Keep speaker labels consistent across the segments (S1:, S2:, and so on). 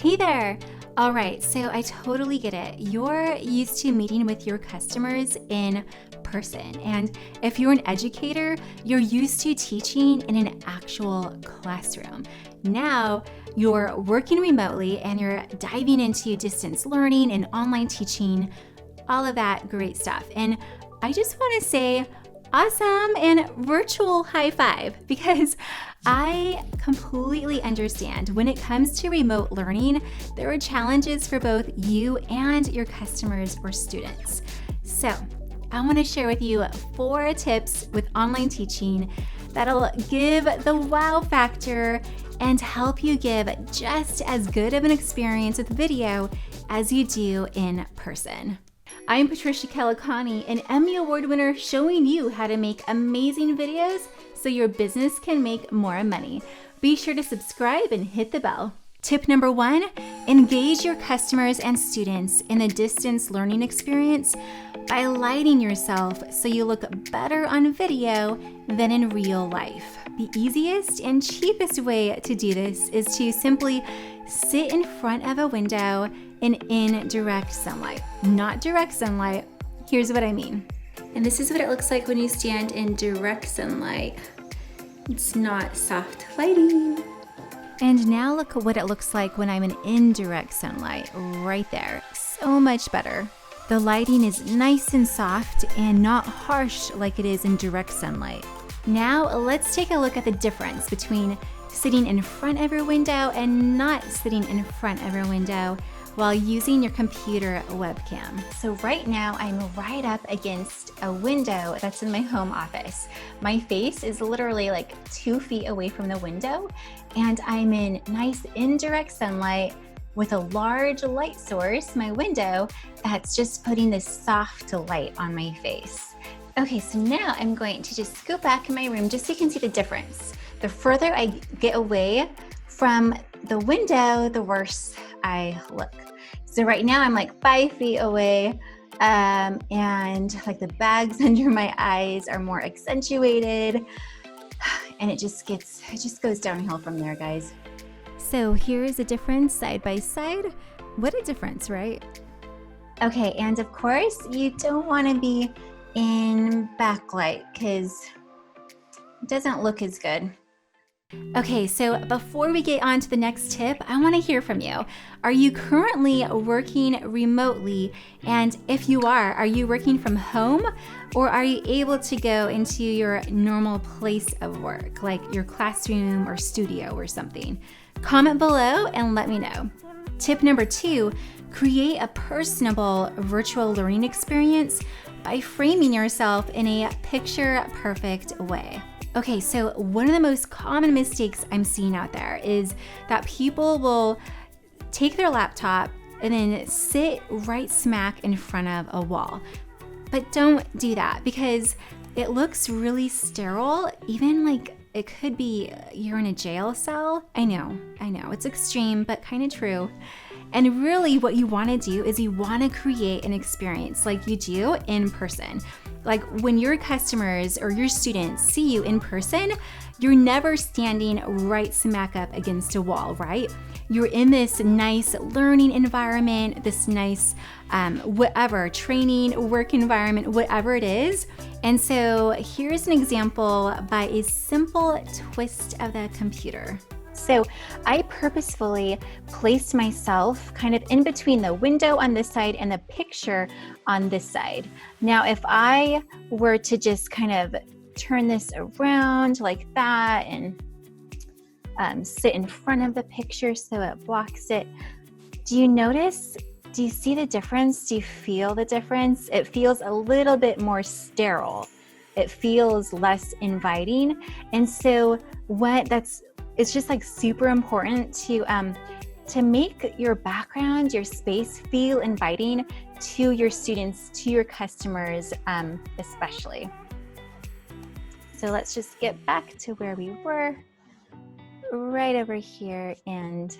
S1: Hey there! All right, so I totally get it. You're used to meeting with your customers in person. And if you're an educator, you're used to teaching in an actual classroom. Now you're working remotely and you're diving into distance learning and online teaching, all of that great stuff. And I just want to say, awesome and virtual high five, because I completely understand when it comes to remote learning, there are challenges for both you and your customers or students. So I want to share with you 4 tips with online teaching that'll give the wow factor and help you give just as good of an experience with video as you do in person. I'm Patricia Kelikani, an Emmy Award winner, showing you how to make amazing videos so your business can make more money. Be sure to subscribe and hit the bell. Tip number 1, engage your customers and students in the distance learning experience by lighting yourself so you look better on video than in real life. The easiest and cheapest way to do this is to simply sit in front of a window in direct sunlight. Not direct sunlight. Here's what I mean. And this is what it looks like when you stand in direct sunlight. It's not soft lighting. And now look at what it looks like when I'm in indirect sunlight, right there. So much better. The lighting is nice and soft and not harsh like it is in direct sunlight. Now let's take a look at the difference between sitting in front of your window and not sitting in front of your window while using your computer webcam. So right now I'm right up against a window that's in my home office. My face is literally like 2 feet away from the window, and I'm in nice indirect sunlight with a large light source, my window, that's just putting this soft light on my face. Okay, so now I'm going to just go back in my room just so you can see the difference. The further I get away from the window, the worse I look. So right now I'm like 5 feet away, and like the bags under my eyes are more accentuated, and it just goes downhill from there, guys. So here's a difference side by side. What a difference, right? Okay, and of course you don't want to be in backlight because it doesn't look as good. Okay, so before we get on to the next tip, I want to hear from you. Are you currently working remotely? And if you are you working from home, or are you able to go into your normal place of work, like your classroom or studio or something? Comment below and let me know. Tip number 2, create a personable virtual learning experience by framing yourself in a picture-perfect way. Okay, so one of the most common mistakes I'm seeing out there is that people will take their laptop and then sit right smack in front of a wall. But don't do that, because it looks really sterile, even like it could be you're in a jail cell. I know, it's extreme, but kind of true. And really what you want to do is you want to create an experience like you do in person. Like when your customers or your students see you in person, you're never standing right smack up against a wall, right? You're in this nice learning environment, this nice whatever, training, work environment, whatever it is. And so here's an example by a simple twist of the computer. So I purposefully placed myself kind of in between the window on this side and the picture on this side. Now, if I were to just kind of turn this around like that and sit in front of the picture so it blocks it, do you notice? Do you see the difference? Do you feel the difference? It feels a little bit more sterile. It feels less inviting. And so it's just like super important to make your background, your space feel inviting to your students, to your customers, especially. So let's just get back to where we were, right over here, and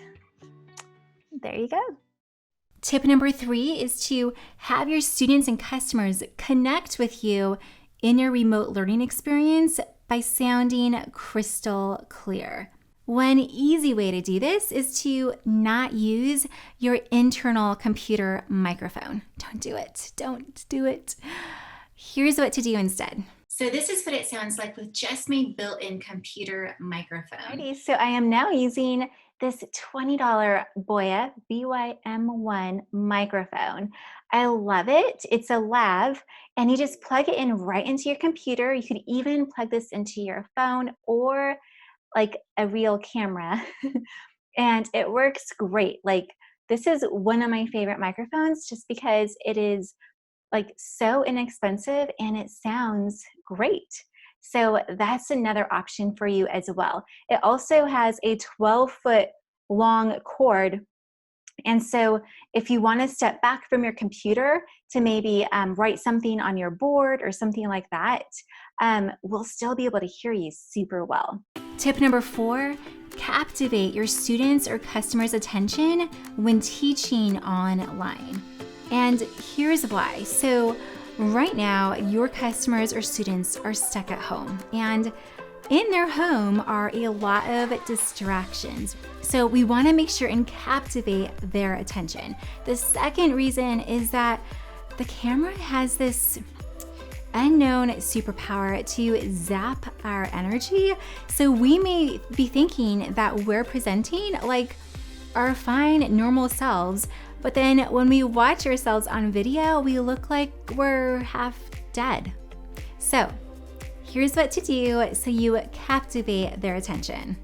S1: there you go. Tip number 3 is to have your students and customers connect with you in your remote learning experience by sounding crystal clear. One easy way to do this is to not use your internal computer microphone. Don't do it. Don't do it. Here's what to do instead. So this is what it sounds like with just my built-in computer microphone. Alrighty, so I am now using this $20 Boya BYM1 microphone. I love it. It's a lav, and you just plug it in right into your computer. You could even plug this into your phone or like a real camera, and it works great. Like, this is one of my favorite microphones just because it is like so inexpensive and it sounds great. So that's another option for you as well. It also has a 12-foot long cord. And so if you want to step back from your computer to maybe write something on your board or something like that, we'll still be able to hear you super well. Tip number 4, captivate your students' or customers' attention when teaching online. And here's why. So right now, your customers or students are stuck at home, and in their home are a lot of distractions. So we want to make sure and captivate their attention. The second reason is that the camera has this unknown superpower to zap our energy. So we may be thinking that we're presenting like our fine, normal selves, but then when we watch ourselves on video, we look like we're half dead. So here's what to do so you captivate their attention.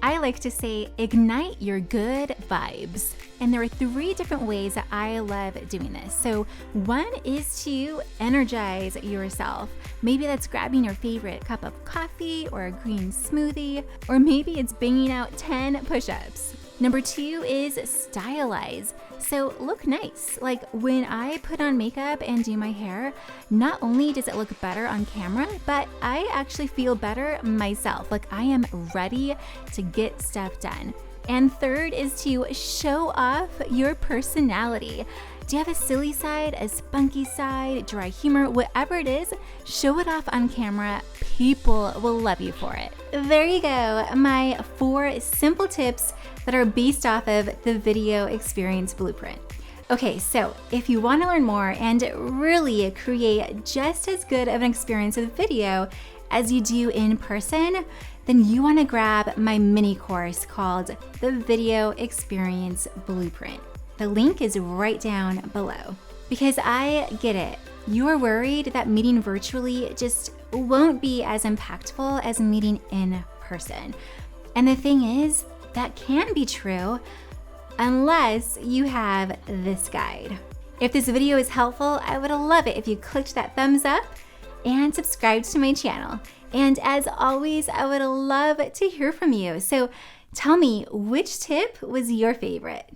S1: I like to say, ignite your good vibes. And there are 3 different ways that I love doing this. So one is to energize yourself. Maybe that's grabbing your favorite cup of coffee or a green smoothie, or maybe it's banging out 10 push-ups. Number 2 is stylize. So look nice. Like when I put on makeup and do my hair, not only does it look better on camera, but I actually feel better myself. Like I am ready to get stuff done. And third is to show off your personality. Do you have a silly side, a spunky side, dry humor, whatever it is, show it off on camera. People will love you for it. There you go, my 4 simple tips that are based off of the video experience blueprint. Okay, so if you want to learn more and really create just as good of an experience with video as you do in person, then you want to grab my mini course called the Video Experience Blueprint. The link is right down below. Because I get it, you're worried that meeting virtually just won't be as impactful as meeting in person. And the thing is, that can be true unless you have this guide. If this video is helpful, I would love it if you clicked that thumbs up and subscribed to my channel. And as always, I would love to hear from you. So tell me, which tip was your favorite?